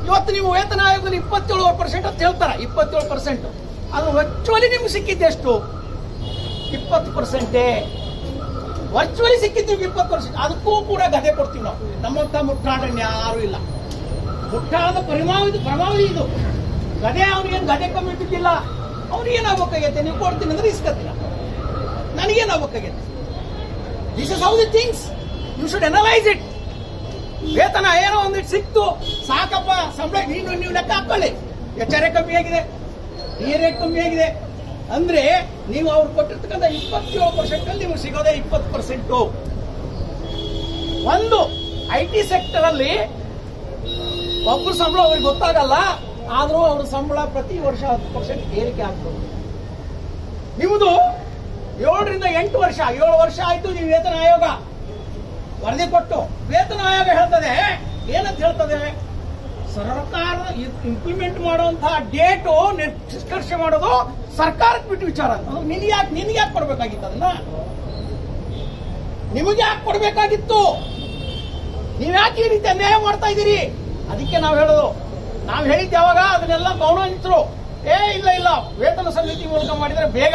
ಇವತ್ತು ನೀವು ವೇತನ ಆಯೋಗದಲ್ಲಿ 27% ಅಂತ ಹೇಳ್ತಾರೆ. 27%. ಅದು ವರ್ಚುವಲಿ ನಿಮ್ಗೆ ಸಿಕ್ಕಿದ್ದೆಷ್ಟು? 20%. ವರ್ಚುವಲಿ ಸಿಕ್ಕಿದ್ದು 20%. ಅದಕ್ಕೂ ಕೂಡ ಗದೆ ಕೊಡ್ತೀವಿ ನಾವು. ನಮ್ಮಂತ ಮುಟ್ಟಾಡಣ್ಣ ಯಾರು ಇಲ್ಲ. ಮುಟ್ಟಾದ ಪ್ರಮಾವಿ ಇದು. ಗದೆ ಅವ್ರಿಗೇನು ಗದೆ ಕಮ್ಮಿಟ್ಟಿದ್ದಿಲ್ಲ. ಅವ್ರಿಗೇನಾಗಬೇಕಾಗೈತೆ? ನೀವು ಕೊಡ್ತೀನಿ ಅಂದ್ರೆ ಇಸ್ಕತ್ತೀರ. ನನಗೇನಾಗಬೇಕಾಗೈತೆ? This is how the things. You should analyse it. ವೇತನ ಏನೋ ಒಂದಿಟ್ಟು ಸಿಕ್ತು, ಸಾಕಪ್ಪ, ಸಂಬಳ ನೀವು ಲೆಕ್ಕ ಹಾಕೊಳ್ಳಿ. ಎಚ್.ಆರ್.ಎ ಕಮ್ಮಿ ಆಗಿದೆ, ಡಿ.ಆರ್.ಎ ಕಮ್ಮಿ ಆಗಿದೆ ಅಂದ್ರೆ ನೀವು ಅವ್ರು ಕೊಟ್ಟಿರ್ತಕ್ಕಂಥ 27% ಅಲ್ಲಿ ನಿಮಗೆ ಸಿಗೋದೇ 20%. ಒಂದು IT ಸೆಕ್ಟರ್ ಅಲ್ಲಿ ಒಬ್ಬರು ಸಂಬಳ ಅವ್ರಿಗೆ ಗೊತ್ತಾಗಲ್ಲ, ಆದ್ರೂ ಅವ್ರ ಸಂಬಳ ಪ್ರತಿ ವರ್ಷ 10% ಏರಿಕೆ ಆಗ್ತದೆ. ನಿಮ್ಮದು 7 ರಿಂದ 8 ವರ್ಷ, 7 ವರ್ಷ ಆಯ್ತು ನೀವು ವೇತನ ಆಯೋಗ ವರದಿ ಕೊಟ್ಟು. ವೇತನ ಆಯೋಗ ಹೇಳ್ತದೆ, ಏನಂತ ಹೇಳ್ತದೆ? ಸರ್ಕಾರ ಇಂಪ್ಲಿಮೆಂಟ್ ಮಾಡುವಂತಹ ಡೇಟು ನಿಷ್ಕರ್ಷೆ ಮಾಡೋದು ಸರ್ಕಾರಕ್ಕೆ ಬಿಟ್ಟು ವಿಚಾರ. ನಿನ್ಗೆ ಯಾಕೆ ಕೊಡ್ಬೇಕಾಗಿತ್ತು? ಅದನ್ನ ನಿಮಗೆ ಯಾಕೆ ಕೊಡ್ಬೇಕಾಗಿತ್ತು? ನೀವ್ಯಾಕೆ ಈ ರೀತಿ ಅನ್ಯಾಯ ಮಾಡ್ತಾ ಇದ್ದೀರಿ? ಅದಕ್ಕೆ ನಾವು ಹೇಳೋದು, ನಾವು ಹೇಳಿದ್ದು ಯಾವಾಗ ಅದನ್ನೆಲ್ಲ ಗೌರವಿಸಿದ್ರು. ಇಲ್ಲ ವೇತನ ಸಮಿತಿ ಮೂಲಕ ಮಾಡಿದ್ರೆ ಬೇಗ